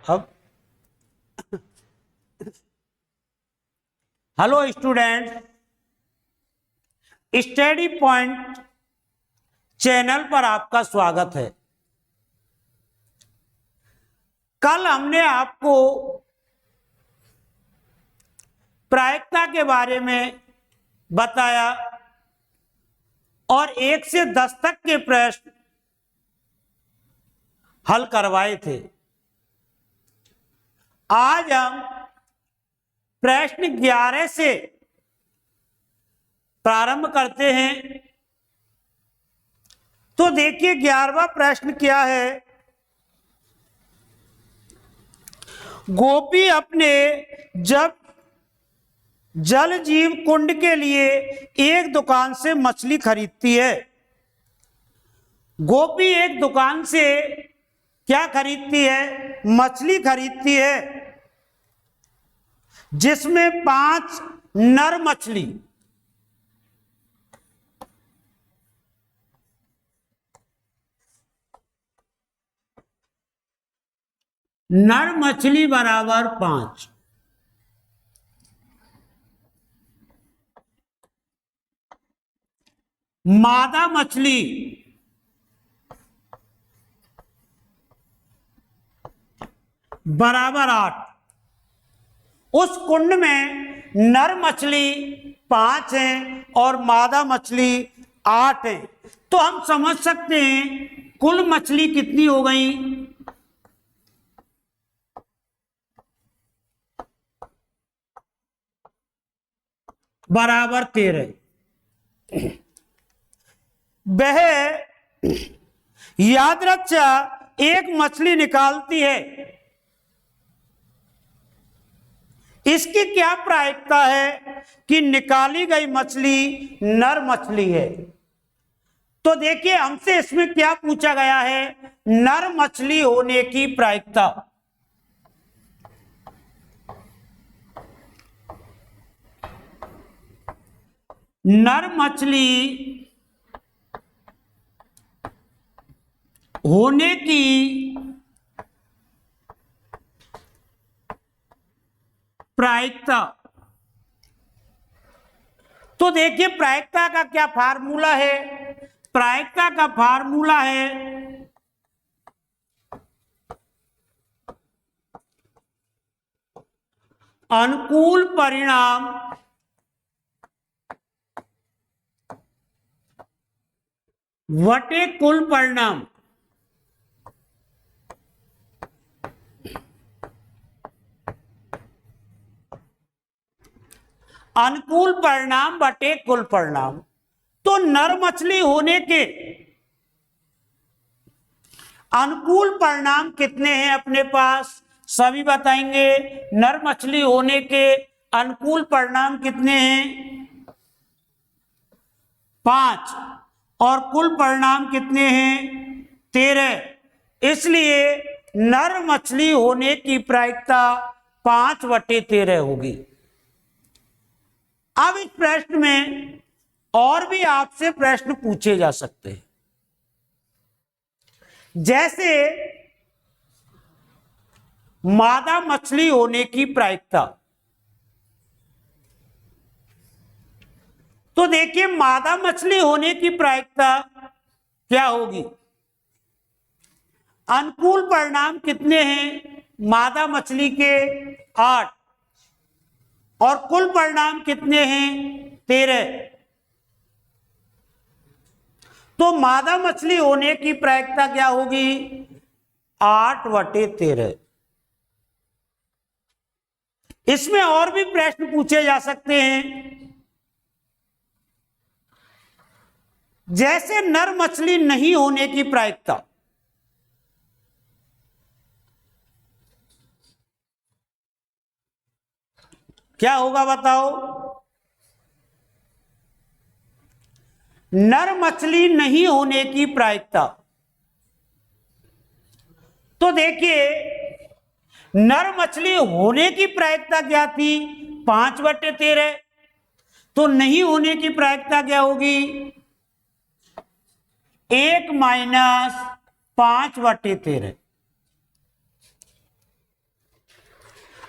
अब hello student, study point channel पर आपका स्वागत है। कल हमने आपको प्रायिकता के बारे में बताया और 1 से 10 तक के प्रश्न हल करवाए थे। आज हम प्रश्न 11 से प्रारंभ करते हैं। तो देखिए 11वां प्रश्न क्या है। गोपी अपने जब जल जीव कुंड के लिए एक दुकान से मछली खरीदती है। गोपी एक दुकान से क्या खरीदती है? मछली खरीदती है, जिसमें 5 नर मछली बराबर 5, मादा मछली बराबर 8। उस कुंड में नर मछली 5 है और मादा मछली 8 है। तो हम समझ सकते हैं कुल मछली कितनी हो गई? बराबर 13। वह यादृच्छा एक मछली निकालती है। इसकी क्या प्रायिकता है कि निकाली गई मछली नर मछली है? तो देखिए हमसे इसमें क्या पूछा गया है? नर मछली होने की प्रायिकता। नर मछली होने की प्रायिकता। तो देखिए प्रायिकता का क्या फार्मूला है? प्रायिकता का फार्मूला है अनुकूल परिणाम वटे कुल परिणाम। अनुकूल परिणाम बटे कुल परिणाम। तो नर मछली होने के अनुकूल परिणाम कितने हैं अपने पास? सभी बताएंगे। नर मछली होने के अनुकूल परिणाम कितने हैं? 5। और कुल परिणाम कितने हैं? 13। इसलिए नर मछली होने की प्रायिकता 5/13 होगी। अब इस प्रश्न में और भी आपसे प्रश्न पूछे जा सकते हैं, जैसे मादा मछली होने की प्रायिकता। तो देखिए मादा मछली होने की प्रायिकता क्या होगी? अनुकूल परिणाम कितने हैं मादा मछली के? 8। और कुल परिणाम कितने हैं? 13। तो मादा मछली होने की प्रायिकता क्या होगी? 8/13। इसमें और भी प्रश्न पूछे जा सकते हैं, जैसे नर मछली नहीं होने की प्रायिकता। क्या होगा बताओ? नर मछली नहीं होने की प्रायिकता। तो देखिए नर मछली होने की प्रायिकता क्या थी? 5/13। तो नहीं होने की प्रायिकता क्या होगी? 1 - 5/13।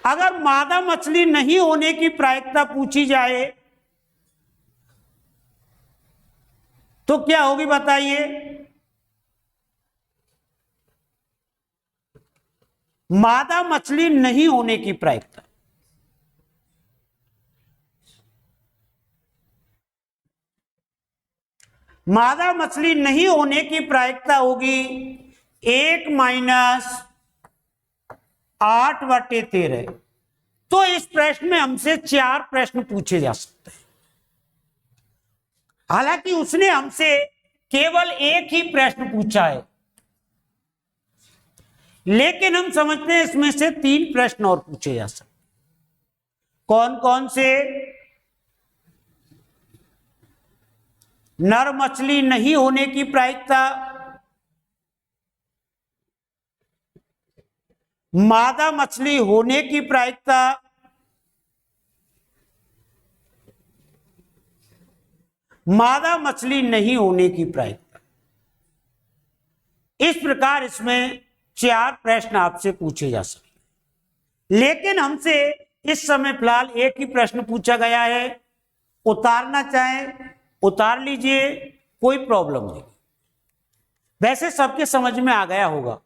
अगर मादा मछली नहीं होने की प्रायिकता पूछी जाए तो क्या होगी बताइए? मादा मछली नहीं होने की प्रायिकता, मादा मछली नहीं होने की प्रायिकता होगी 1-8/13। तो इस प्रश्न में हमसे 4 प्रश्न पूछे जा सकते हैं। हालांकि उसने हमसे केवल एक ही प्रश्न पूछा है, लेकिन हम समझते हैं इसमें से 3 प्रश्न और पूछे जा सकते। कौन कौन से? नर मछली नहीं होने की प्रायिकता, मादा मछली होने की प्रायिकता, मादा मछली नहीं होने की प्रायिकता। इस प्रकार इसमें 4 प्रश्न आपसे पूछे जा सकते हैं, लेकिन हमसे इस समय फिलहाल एक ही प्रश्न पूछा गया है। उतारना चाहें उतार लीजिए, कोई प्रॉब्लम नहीं। वैसे सबके समझ में आ गया होगा।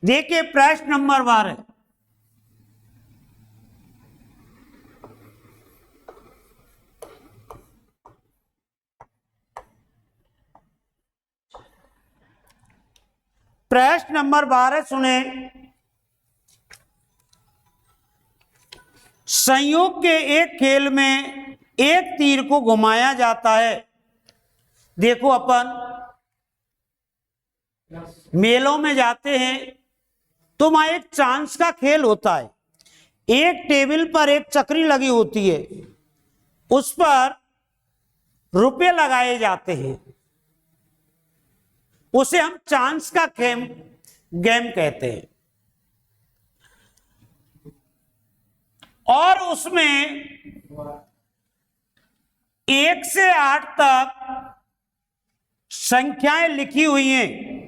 देखिए प्रश्न नंबर 12, प्रश्न नंबर 12 सुने। संयोग के एक खेल में एक तीर को घुमाया जाता है। देखो अपन मेलों में जाते हैं तो वहां एक चांस का खेल होता है। एक टेबल पर एक चक्री लगी होती है, उस पर रुपए लगाए जाते हैं, उसे हम चांस का गेम कहते हैं। और उसमें 1 से 8 तक संख्याएं लिखी हुई हैं।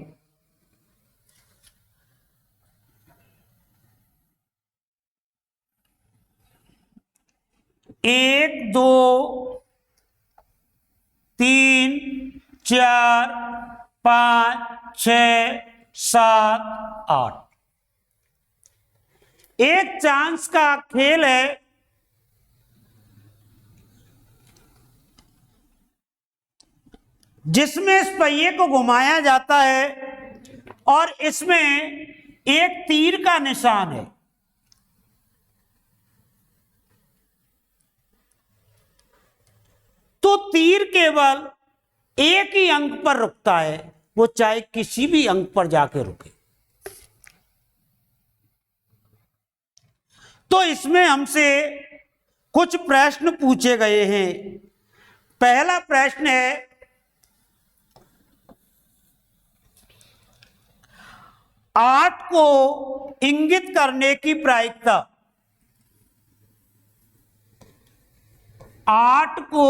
1 2 3 4 5 6 7 8। एक चांस का खेल है। जिसमें इस पहिए को घुमाया जाता है और इसमें एक तीर का निशान है। तो तीर केवल एक ही अंक पर रुकता है, वो चाहे किसी भी अंक पर जाके रुके। तो इसमें हमसे कुछ प्रश्न पूछे गए हैं। पहला प्रश्न है, 8 को इंगित करने की प्रायिकता। 8 को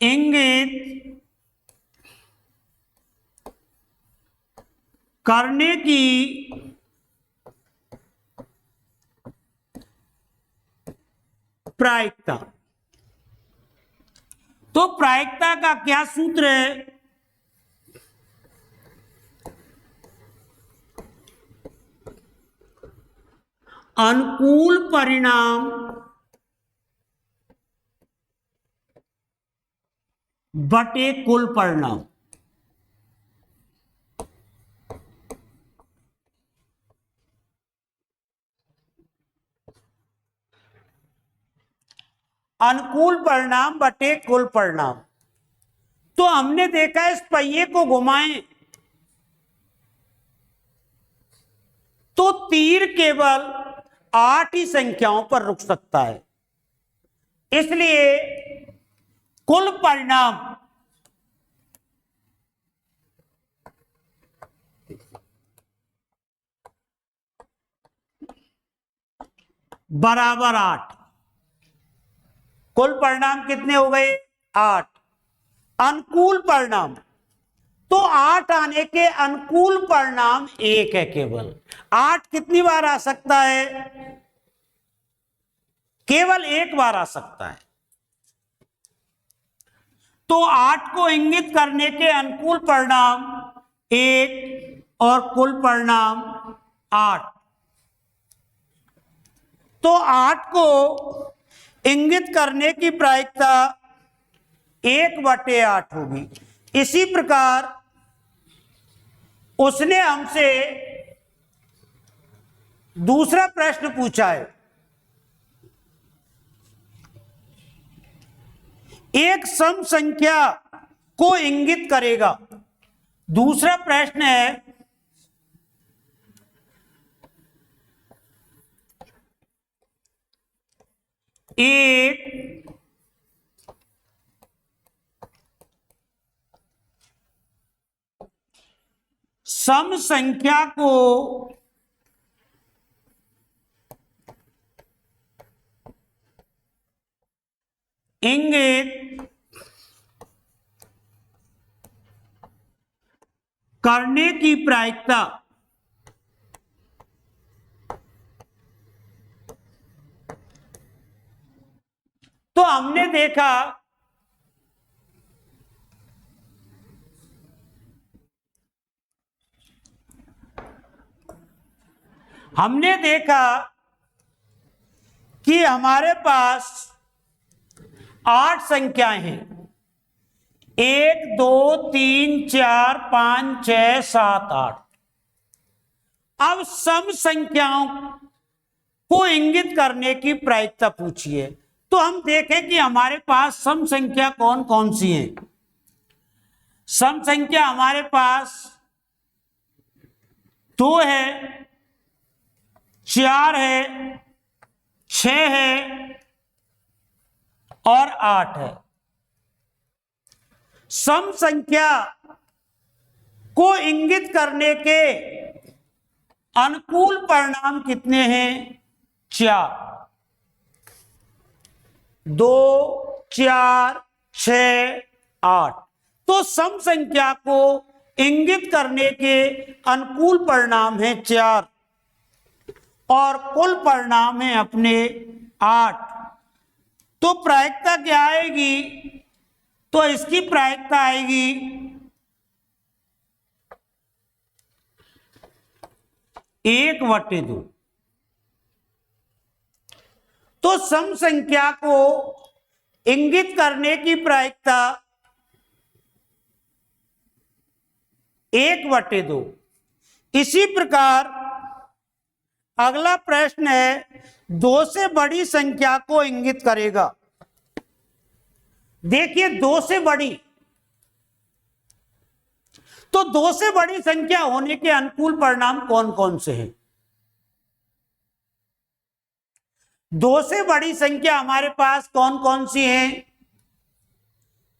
इंगित करने की प्रायिकता। तो प्रायिकता का क्या सूत्र है? अनुकूल परिणाम बटे कुल परिणाम। अनुकूल परिणाम बटे कुल परिणाम। तो हमने देखा इस पहिए को घुमाएं तो तीर केवल 8 ही संख्याओं पर रुक सकता है। इसलिए कुल परिणाम बराबर 8। कुल परिणाम कितने हो गए? 8। अनुकूल परिणाम, तो 8 आने के अनुकूल परिणाम 1 है केवल। 8 कितनी बार आ सकता है? केवल 1 बार आ सकता है। तो 8 को इंगित करने के अनुकूल परिणाम 1 और कुल परिणाम 8। तो 8 को इंगित करने की प्रायिकता 1/8 होगी। इसी प्रकार उसने हमसे दूसरा प्रश्न पूछा है, एक सम संख्या को इंगित करेगा। दूसरा प्रश्न है, एक सम संख्या को इंगित करने की प्रायिकता तो हमने देखा कि हमारे पास 8 संख्याएं हैं, 1 2 3 4 5 6 7 8। अब सम संख्याओं को इंगित करने की प्रायिकता पूछिए। तो हम देखें कि हमारे पास सम संख्या कौन कौन सी है। सम संख्या हमारे पास 2 है, 4 है, 6 है और 8 है। सम संख्या को इंगित करने के अनुकूल परिणाम कितने हैं? 4। 2 4 6 8। तो सम संख्या को इंगित करने के अनुकूल परिणाम है 4 और कुल परिणाम है अपने 8। तो प्रायिकता क्या आएगी? तो इसकी प्रायिकता आएगी 1/2। तो सम संख्या को इंगित करने की प्रायिकता 1/2। इसी प्रकार अगला प्रश्न है, 2 से बड़ी संख्या को इंगित करेगा। देखिए 2 से बड़ी, तो 2 से बड़ी संख्या होने के अनुकूल परिणाम कौन कौन से हैं? 2 से बड़ी संख्या हमारे पास कौन कौन सी हैं?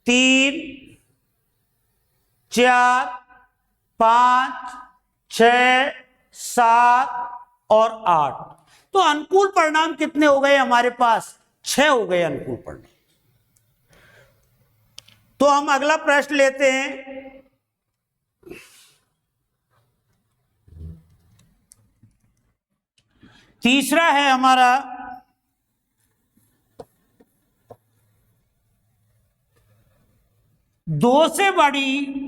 3 4 5 6 7 और 8। तो अनुकूल परिणाम कितने हो गए हमारे पास? 6 हो गए अनुकूल परिणाम। तो हम अगला प्रश्न लेते हैं, तीसरा है हमारा, दो से बड़ी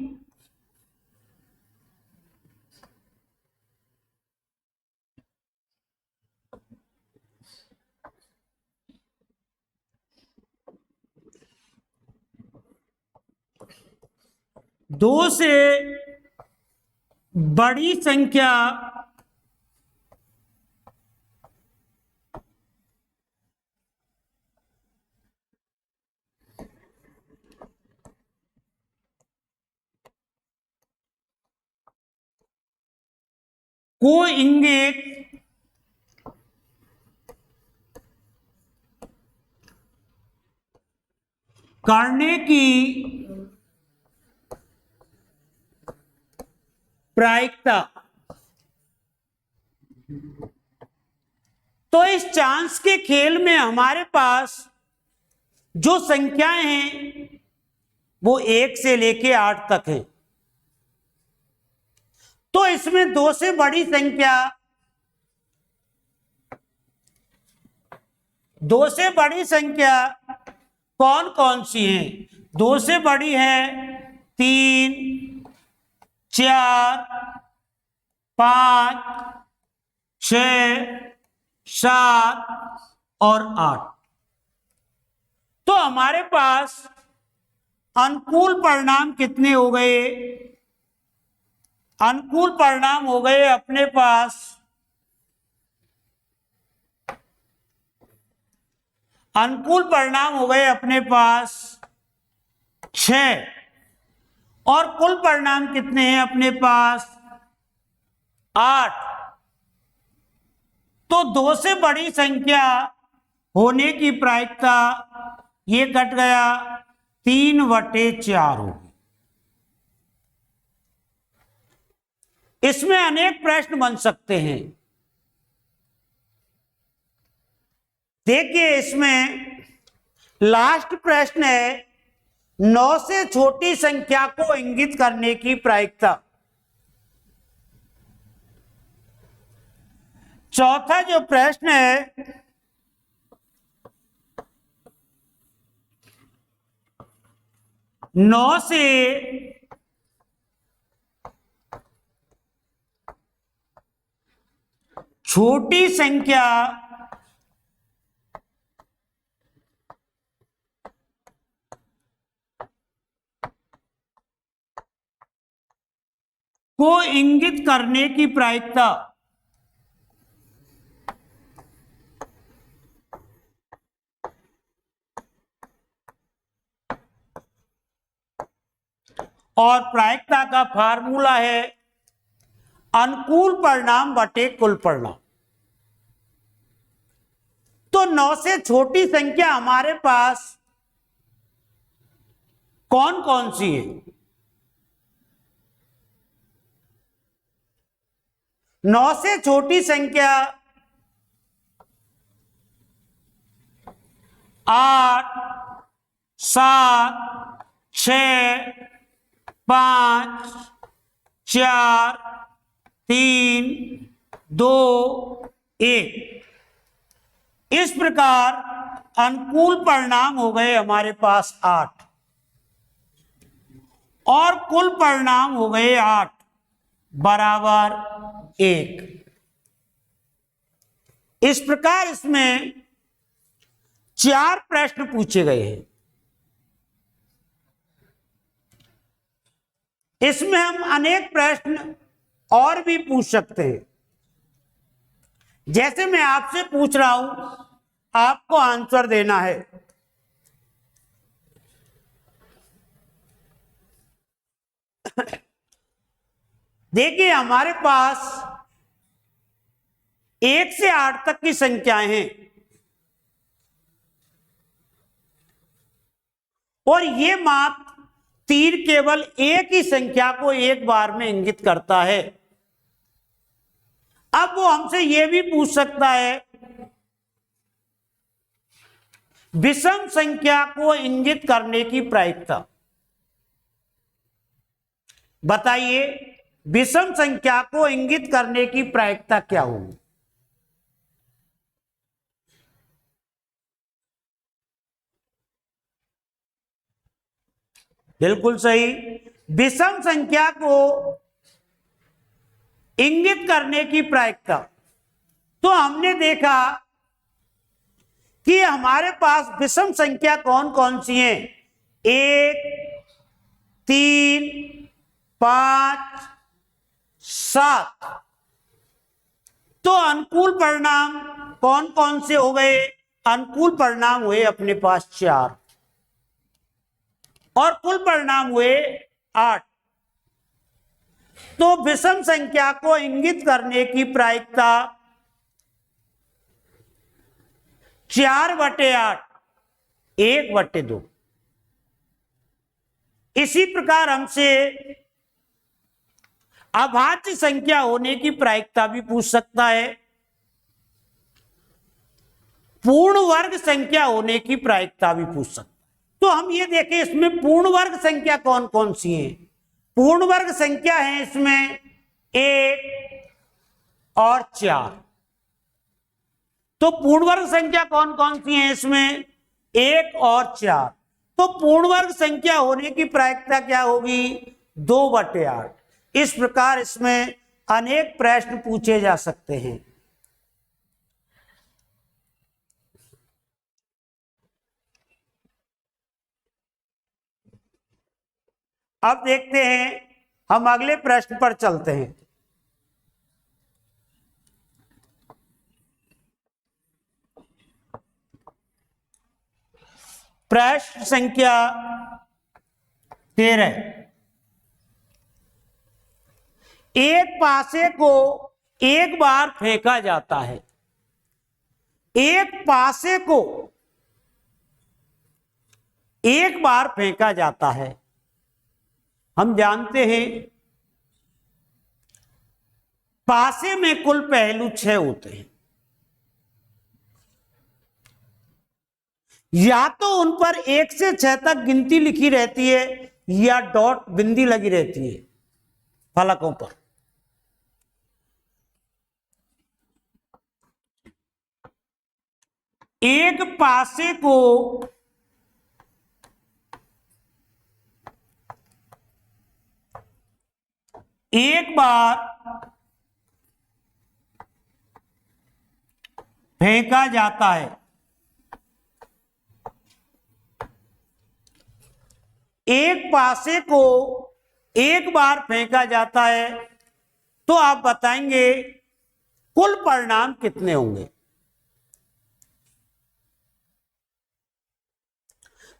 दो से बड़ी संख्या को इंगित करने की प्रायिकता। तो इस चांस के खेल में हमारे पास जो संख्याएं हैं वो 1 से लेके 8 तक है। तो इसमें 2 से बड़ी संख्या, 2 से बड़ी संख्या कौन कौन सी है? 2 से बड़ी है 3, 4, 5, 6, 7 और 8। तो हमारे पास अनुकूल परिणाम कितने हो गए? अनुकूल परिणाम हो गए अपने पास अनुकूल परिणाम हो गए अपने पास 6। और कुल परिणाम कितने हैं अपने पास? 8। तो 2 से बड़ी संख्या होने की प्रायिकता ये कट गया, 3/4 होगी। इसमें अनेक प्रश्न बन सकते हैं। देखिए, इसमें लास्ट प्रश्न है 9 से छोटी संख्या को इंगित करने की प्रायिकता। चौथा जो प्रश्न है, नौ से छोटी संख्या को इंगित करने की प्रायिकता। और प्रायिकता का फार्मूला है अनुकूल परिणाम बटे कुल परिणाम। तो 9 से छोटी संख्या हमारे पास कौन कौन सी है? 9 से छोटी संख्या 8, 7, 6, 5, 4, 3, 2, 1। इस प्रकार अनुकूल परिणाम हो गए हमारे पास 8 और कुल परिणाम हो गए 8 बराबर 1। इस प्रकार इसमें 4 प्रश्न पूछे गए हैं। इसमें हम अनेक प्रश्न और भी पूछ सकते हैं। जैसे मैं आपसे पूछ रहा हूं, आपको आंसर देना है। देखिए, हमारे पास 1 से 8 तक की संख्याएं हैं और ये माप तीर केवल एक ही संख्या को एक बार में इंगित करता है। अब वो हमसे यह भी पूछ सकता है विषम संख्या को इंगित करने की प्रायिकता। बताइए, विषम संख्या को इंगित करने की प्रायिकता क्या होगी? बिल्कुल सही। विषम संख्या को इंगित करने की प्रायिकता, तो हमने देखा कि हमारे पास विषम संख्या कौन कौन सी हैं? 1, 3, 5, 7। तो अनुकूल परिणाम कौन कौन से हो गए? अनुकूल परिणाम हुए अपने पास 4 और कुल परिणाम हुए 8। तो विषम संख्या को इंगित करने की प्रायिकता 4/8, 1/2। इसी प्रकार हमसे अभाज्य संख्या होने की प्रायिकता भी पूछ सकता है, पूर्ण वर्ग संख्या होने की प्रायिकता भी पूछ सकता है। तो हम ये देखें इसमें पूर्ण वर्ग संख्या कौन कौन सी है। पूर्ण वर्ग संख्या है इसमें 1 और 4। तो पूर्ण वर्ग संख्या कौन कौन सी है इसमें 1 और 4। तो पूर्ण वर्ग संख्या होने की प्रायिकता क्या होगी 2/8। इस प्रकार इसमें अनेक प्रश्न पूछे जा सकते हैं। अब देखते हैं, हम अगले प्रश्न पर चलते हैं। प्रश्न संख्या 13। एक पासे को एक बार फेंका जाता है। एक पासे को एक बार फेंका जाता है। हम जानते हैं पासे में कुल पहलू 6 होते हैं। या तो उन पर 1 से 6 तक गिनती लिखी रहती है या डॉट बिंदी लगी रहती है फलकों पर। एक पासे को एक बार फेंका जाता है। एक पासे को एक बार फेंका जाता है, तो आप बताएंगे कुल परिणाम कितने होंगे।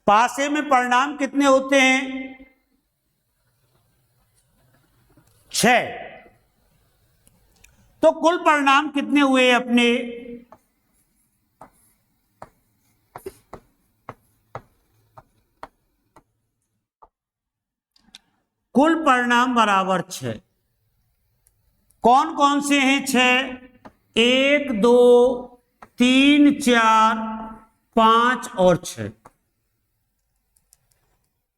पासे में परिणाम कितने होते हैं 6। तो कुल परिणाम कितने हुए अपने कुल परिणाम बराबर 6। कौन कौन से हैं 6 1 2 3 4 5 और 6।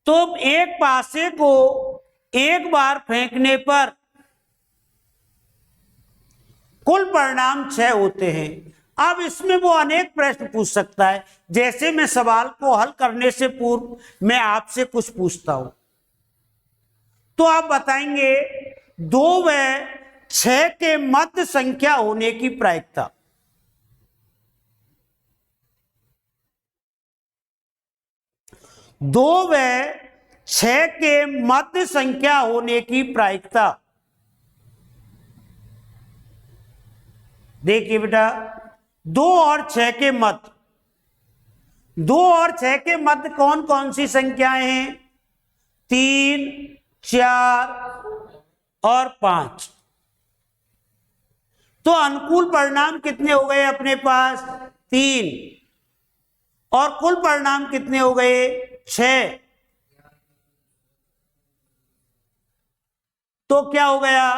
तो एक पासे को एक बार फेंकने पर कुल परिणाम 6 होते हैं। अब इसमें वो अनेक प्रश्न पूछ सकता है। जैसे मैं सवाल को हल करने से पूर्व मैं आपसे कुछ पूछता हूं, तो आप बताएंगे 2 व 6 के मध्य संख्या होने की प्रायिकता। दो व 6 के मध्य संख्या होने की प्रायिकता। देखिए बेटा 2 और 6 के मध्य, 2 और 6 के मध्य कौन कौन सी संख्याएं हैं 3 4 और 5। तो अनुकूल परिणाम कितने हो गए अपने पास 3 और कुल परिणाम कितने हो गए 6। तो क्या हो गया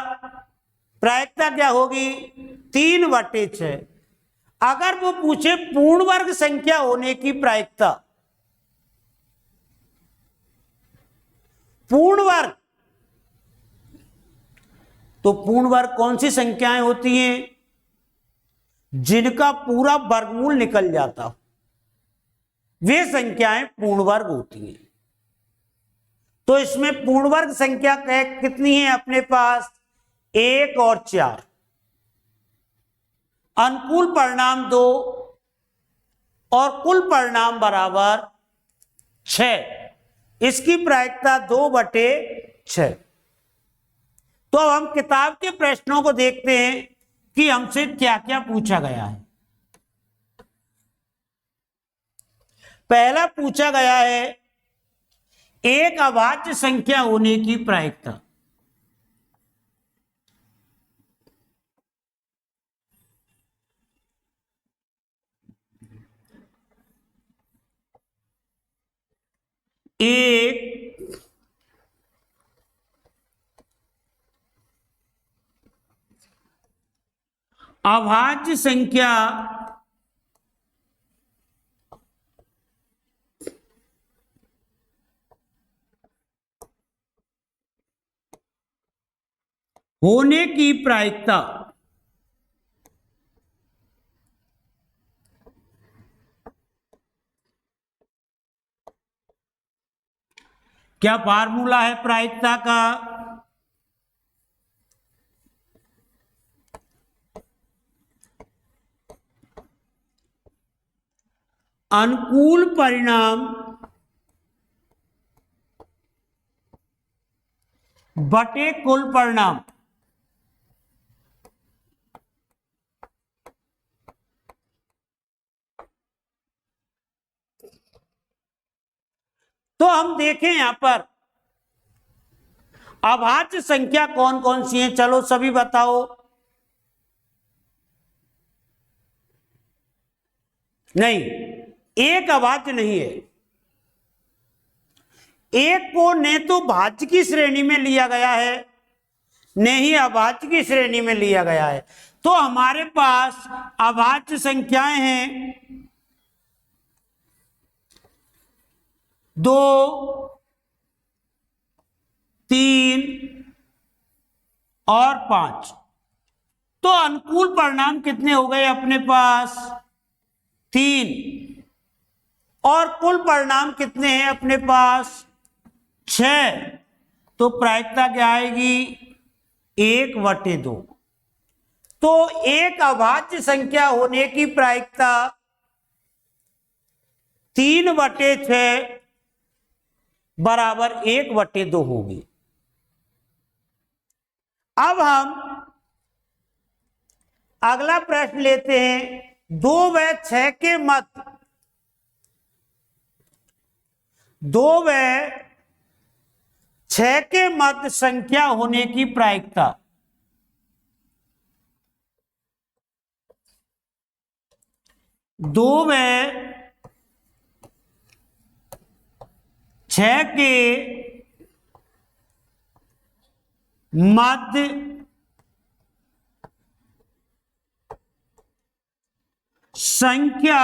प्रायिकता क्या होगी 3/6। अगर वो पूछे पूर्ण वर्ग संख्या होने की प्रायिकता, पूर्ण वर्ग, तो पूर्ण वर्ग कौन सी संख्याएं होती हैं जिनका पूरा वर्गमूल निकल जाता हो, वे संख्याएं पूर्ण वर्ग होती हैं। तो इसमें पूर्ण वर्ग संख्या कितनी है अपने पास 1 और 4। अनुकूल परिणाम 2 और कुल परिणाम बराबर 6। इसकी प्रायिकता 2/6। तो अब हम किताब के प्रश्नों को देखते हैं कि हमसे क्या क्या पूछा गया है। पहला पूछा गया है एक अभाज्य संख्या होने की प्रायिकता। एक अभाज्य संख्या होने की प्रायिकता क्या फार्मूला है प्रायिकता का? अनुकूल परिणाम बटे कुल परिणाम। तो हम देखें यहां पर अभाज्य संख्या कौन कौन सी है, चलो सभी बताओ। नहीं, एक अभाज्य नहीं है। एक को न तो भाज्य की श्रेणी में लिया गया है, न ही अभाज्य की श्रेणी में लिया गया है। तो हमारे पास अभाज्य संख्याएं हैं 2, 3 और 5। तो अनुकूल परिणाम कितने हो गए अपने पास? 3। और कुल परिणाम कितने हैं अपने पास? 6। तो प्रायिकता क्या आएगी? 1/2। तो एक अभाज्य संख्या होने की प्रायिकता 3/6 बराबर 1/2 होगी। अब हम अगला प्रश्न लेते हैं। 2 व 6 के मध्य 2 व 6 के मध्य संख्या होने की प्रायिकता। दो व 6 के मध्य संख्या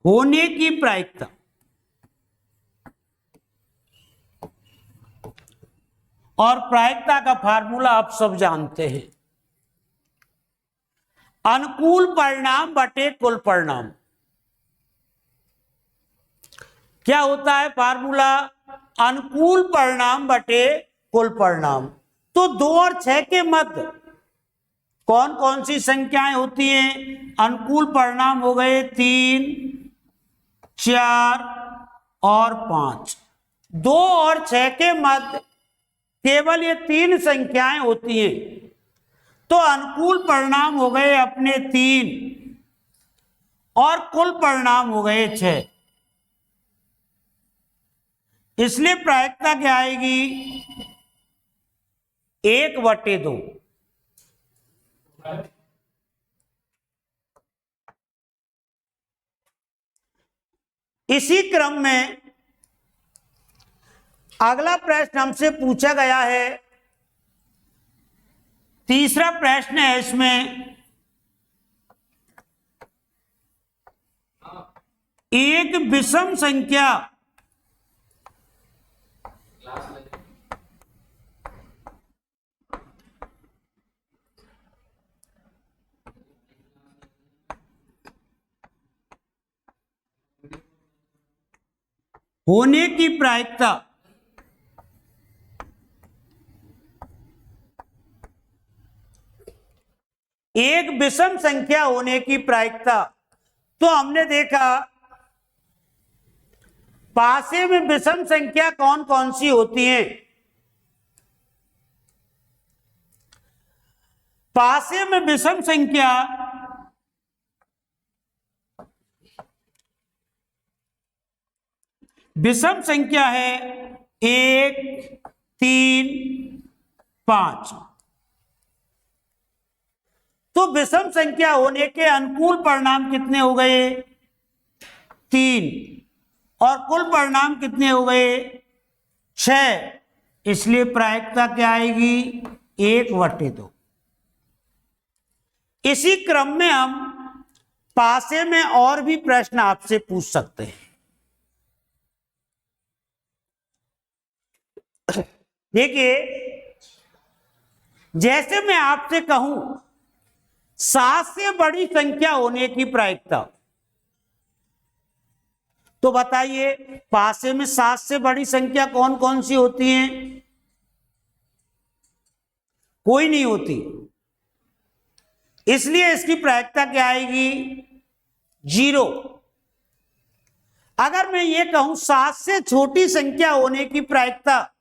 होने की प्रायिकता। और प्रायिकता का फार्मूला आप सब जानते हैं, अनुकूल परिणाम बटे कुल परिणाम। क्या होता है फार्मूला? अनुकूल परिणाम बटे कुल परिणाम। तो 2 और 6 के मध्य कौन कौन सी संख्याएं होती हैं? अनुकूल परिणाम हो गए 3, 4 और 5। 2 और 6 के मध्य केवल ये 3 संख्याएं होती हैं। तो अनुकूल परिणाम हो गए अपने 3 और कुल परिणाम हो गए 6। इसलिए प्रायिकता क्या आएगी? 1/2। इसी क्रम में अगला प्रश्न हमसे पूछा गया है। तीसरा प्रश्न है इसमें, एक विषम संख्या होने की प्रायिकता एक विषम संख्या होने की प्रायिकता। तो हमने देखा पासे में विषम संख्या कौन कौन सी होती हैं? पासे में विषम संख्या है 1, 3, 5। तो विषम संख्या होने के अनुकूल परिणाम कितने हो गए? 3 और कुल परिणाम कितने हो गए 6, इसलिए प्रायिकता क्या आएगी 1/2। इसी क्रम में हम पासे में और भी प्रश्न आपसे पूछ सकते हैं। देखिए, जैसे मैं आपसे कहूं 7 से बड़ी संख्या होने की प्रायिकता, तो बताइए पासे में 7 से बड़ी संख्या कौन कौन सी होती हैं? कोई नहीं होती, इसलिए इसकी प्रायिकता क्या आएगी 0। अगर मैं ये कहूं 7 से छोटी संख्या होने की प्रायिकता,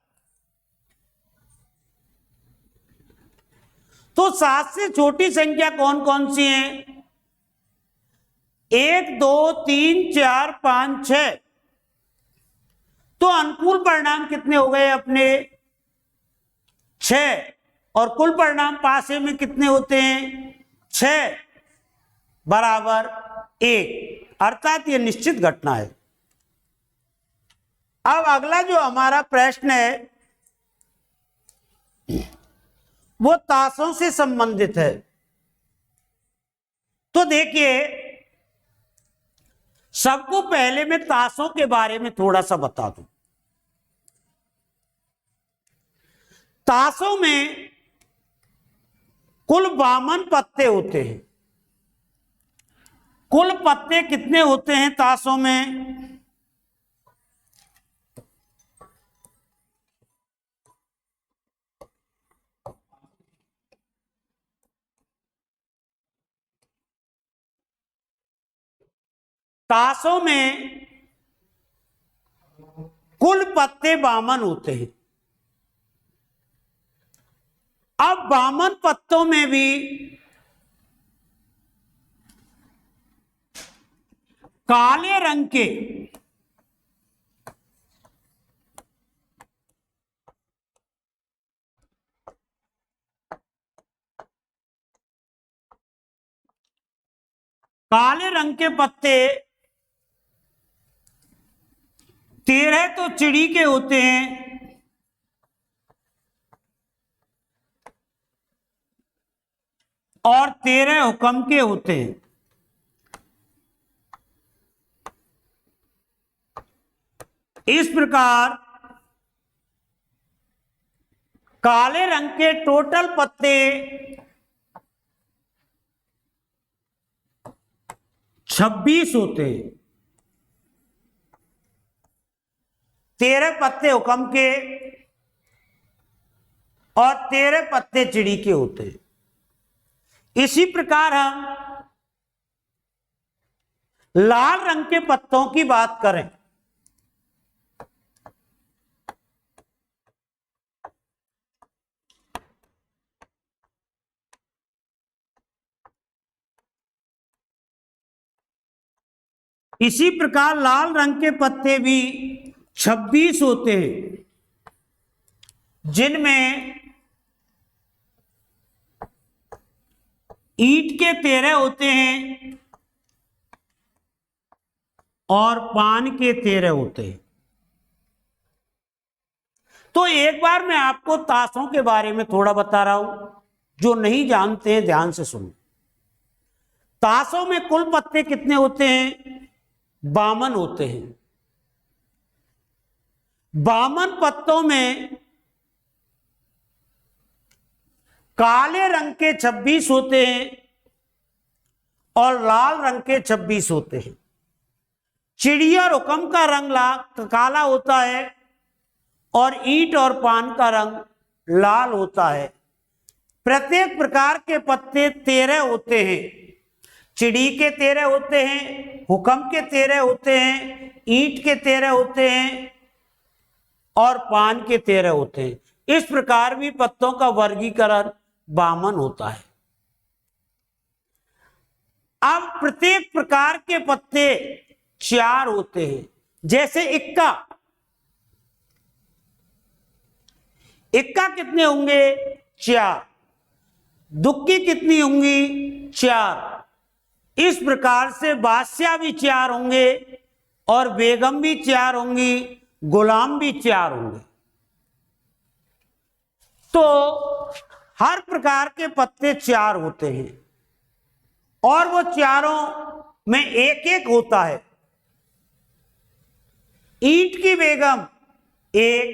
तो 7 से छोटी संख्या कौन कौन सी हैं? 1 2 3 4 5 6। तो अनुकूल परिणाम कितने हो गए अपने 6, और कुल परिणाम पासे में कितने होते हैं 6 बराबर 1, अर्थात यह निश्चित घटना है। अब अगला जो हमारा प्रश्न है वो तासों से संबंधित है। तो देखिए, सबको पहले मैं तासों के बारे में थोड़ा सा बता दूं। तासों में कुल 52 पत्ते होते हैं। कुल पत्ते कितने होते हैं तासों में? तासों में कुल पत्ते 52 होते हैं। अब 52 पत्तों में भी काले रंग के पत्ते 13 तो चिड़ी के होते हैं, और 13 हुक्म के होते हैं। इस प्रकार काले रंग के टोटल पत्ते 26 होते हैं। 13 पत्ते हुक्म के और 13 पत्ते चिड़ी के होते हैं। इसी प्रकार हम लाल रंग के पत्तों की बात करें, इसी प्रकार लाल रंग के पत्ते भी 26 होते हैं, जिनमें ईंट के 13 होते हैं और पान के 13 होते हैं। तो एक बार मैं आपको तासों के बारे में थोड़ा बता रहा हूं, जो नहीं जानते हैं ध्यान से सुनो। तासों में कुल पत्ते कितने होते हैं? 52 होते हैं। 52 पत्तों में काले रंग के 26 होते हैं और लाल रंग के 26 होते हैं। चिड़िया और हुक्म का रंग काला होता है और ईंट और पान का रंग लाल होता है। प्रत्येक प्रकार के पत्ते 13 होते हैं। चिड़ी के 13 होते हैं, हुक्म के 13 होते हैं, ईंट के 13 होते हैं और पान के 13 होते हैं। इस प्रकार भी पत्तों का वर्गीकरण 52 होता है। अब प्रत्येक प्रकार के पत्ते 4 होते हैं। जैसे इक्का कितने होंगे? 4। दुक्की कितनी होंगी? 4। इस प्रकार से बास्या भी 4 होंगे, और बेगम भी 4 होंगी, गुलाम भी 4 होंगे। तो हर प्रकार के पत्ते 4 होते हैं और वो चारों में एक एक होता है। ईंट की बेगम एक,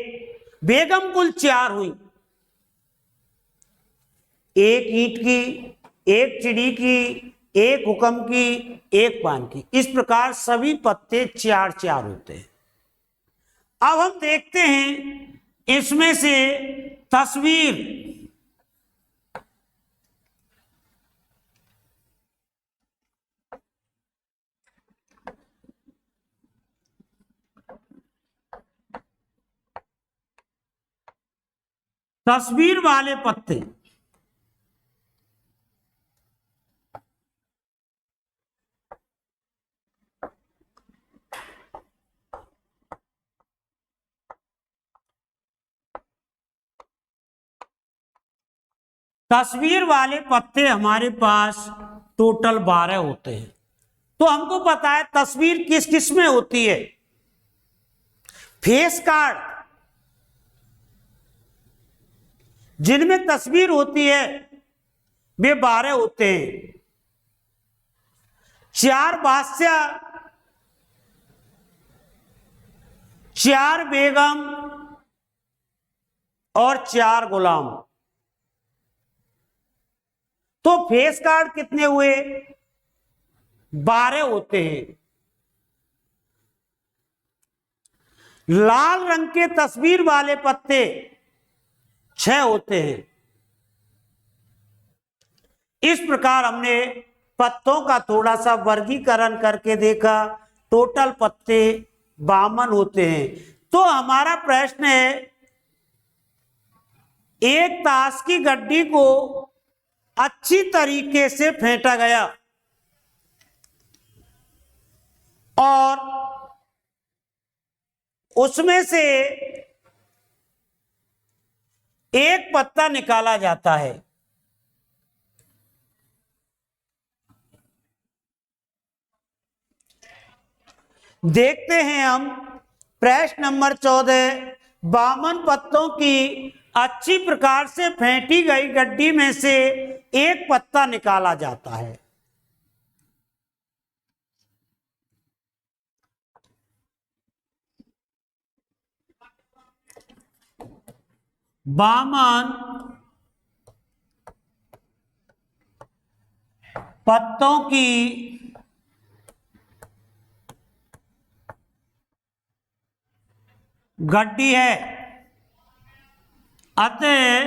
बेगम कुल 4 हुई, एक ईंट की, एक चिड़ी की, एक हुक्म की, एक पान की। इस प्रकार सभी पत्ते 4 4 होते हैं। अब हम देखते हैं इसमें से तस्वीर। तस्वीर वाले पत्ते, तस्वीर वाले पत्ते हमारे पास टोटल 12 होते हैं। तो हमको पता है तस्वीर किस किस में होती है। फेस कार्ड जिनमें तस्वीर होती है वे 12 होते हैं। 4 बादशाह, 4 बेगम और 4 गुलाम। तो फेस कार्ड कितने हुए? 12 होते हैं। लाल रंग के तस्वीर वाले पत्ते 6 होते हैं। इस प्रकार हमने पत्तों का थोड़ा सा वर्गीकरण करके देखा। टोटल पत्ते 52 होते हैं। तो हमारा प्रश्न है, एक ताश की गड्डी को अच्छी तरीके से फेंटा गया और उसमें से एक पत्ता निकाला जाता है। देखते हैं हम प्रश्न नंबर 14। 52 पत्तों की अच्छी प्रकार से फेंटी गई गड्डी में से एक पत्ता निकाला जाता है। बामन पत्तों की गड्डी है, अतः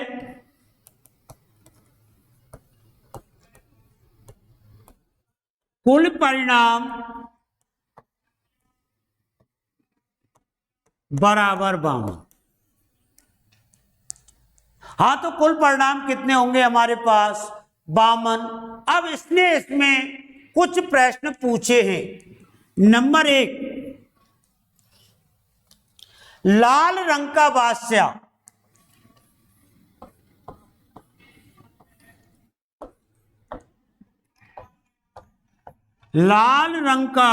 कुल परिणाम बराबर 52। हाँ, तो कुल परिणाम कितने होंगे हमारे पास? 52। अब इसमें कुछ प्रश्न पूछे हैं। नंबर 1, लाल रंग का बादशाह लाल रंग का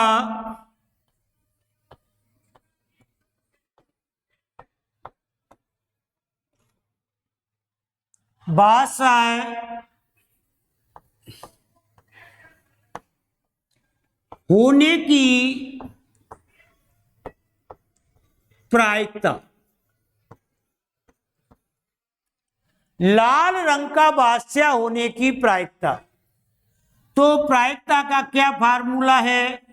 बादशाह होने की प्रायिकता, लाल रंग का बादशाह होने की प्रायिकता। तो प्रायिकता का क्या फार्मूला है?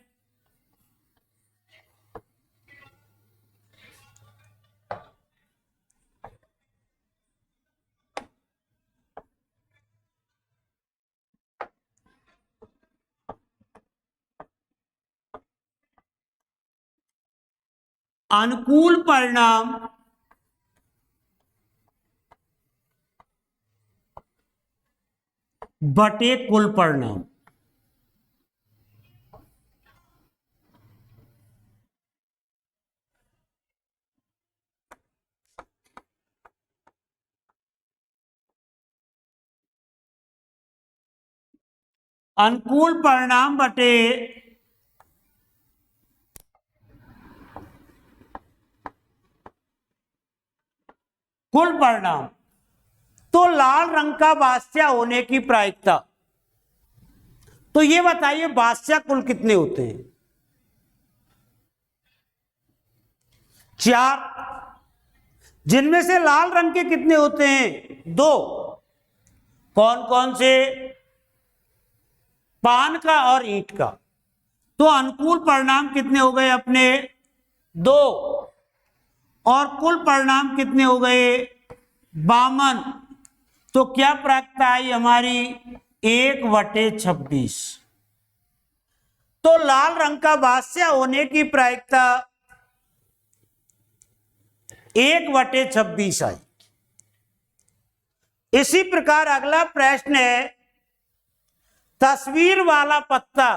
अनुकूल परिणाम बटे कुल परिणाम। अनुकूल परिणाम बटे कुल परिणाम। तो लाल रंग का बादशाह होने की प्रायिकता, तो ये बताइए बादशाह कुल कितने होते हैं? 4, जिनमें से लाल रंग के कितने होते हैं? 2। कौन कौन से? पान का और ईंट का। तो अनुकूल परिणाम कितने हो गए अपने? 2। और कुल परिणाम कितने हो गए? 52। तो क्या प्रायिकता आई हमारी? 1/26। तो लाल रंग का बादशाह होने की प्रायिकता 1/26 आई। इसी प्रकार अगला प्रश्न है, तस्वीर वाला पत्ता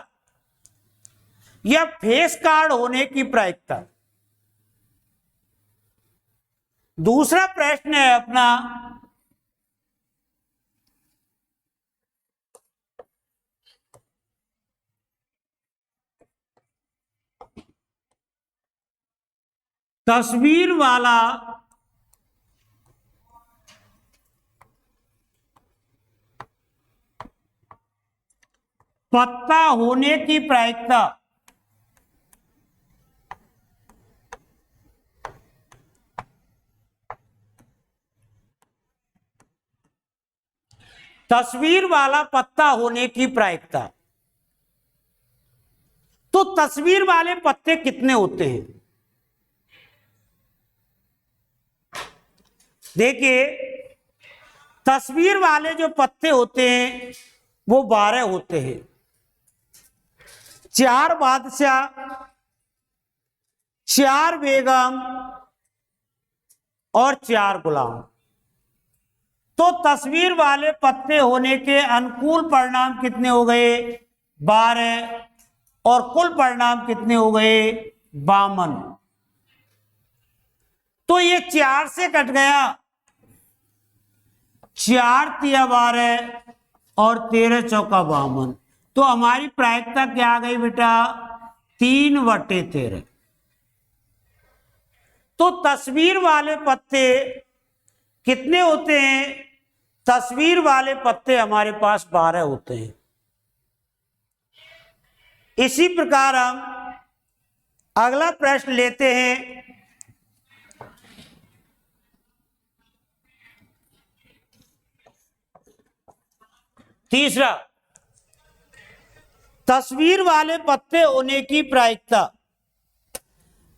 या फेस कार्ड होने की प्रायिकता। दूसरा प्रश्न है अपना, तस्वीर वाला पत्ता होने की प्रायिकता। तस्वीर वाला पत्ता होने की प्रायिकता। तो तस्वीर वाले पत्ते कितने होते हैं? देखिए, तस्वीर वाले जो पत्ते होते हैं वो 12 होते हैं। 4 बादशाह, 4 बेगम और 4 गुलाम। तो तस्वीर वाले पत्ते होने के अनुकूल परिणाम कितने हो गए? 12। और कुल परिणाम कितने हो गए? 52। तो ये 4 से कट गया, 4 तिया 12 और 13 चौका 52। तो हमारी प्रायिकता क्या आ गई बेटा? 3/13। तो तस्वीर वाले पत्ते कितने होते हैं? तस्वीर वाले पत्ते हमारे पास 12 होते हैं। इसी प्रकार हम अगला प्रश्न लेते हैं, तीसरा, तस्वीर वाले पत्ते होने की प्रायिकता।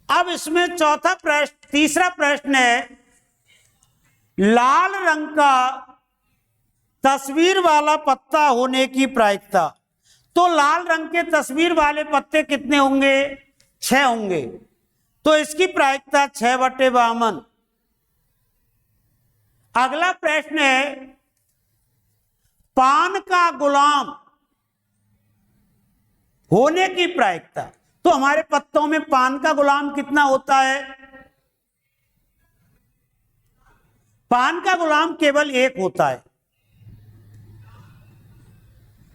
अब इसमें तीसरा प्रश्न है, लाल रंग का तस्वीर वाला पत्ता होने की प्रायिकता। तो लाल रंग के तस्वीर वाले पत्ते कितने होंगे? 6 होंगे। तो इसकी प्रायिकता 6/52। अगला प्रश्न है, पान का गुलाम होने की प्रायिकता। तो हमारे पत्तों में पान का गुलाम कितना होता है? पान का गुलाम केवल 1 होता है।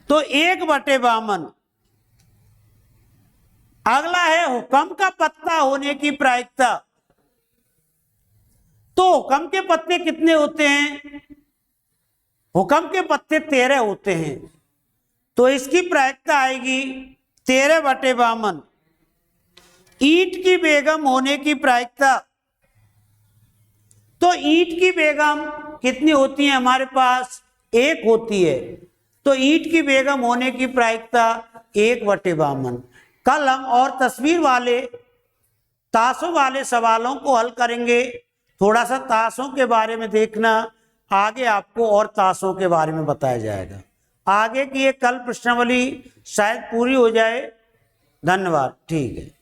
तो 1/52। अगला है हुक्म का पत्ता होने की प्रायिकता। तो हुक्म के पत्ते कितने होते हैं? हुक्म के पत्ते 13 होते हैं। तो इसकी प्रायिकता आएगी 13/52। ईंट की बेगम होने की प्रायिकता। तो ईंट की बेगम कितनी होती है हमारे पास? 1 होती है। तो ईंट की बेगम होने की प्रायिकता 1/52। कल हम और तस्वीर वाले ताशों वाले सवालों को हल करेंगे। थोड़ा सा ताशों के बारे में देखना, आगे आपको और ताशों के बारे में बताया जाएगा। आगे की ये कल प्रश्नावली शायद पूरी हो जाए। धन्यवाद। ठीक है।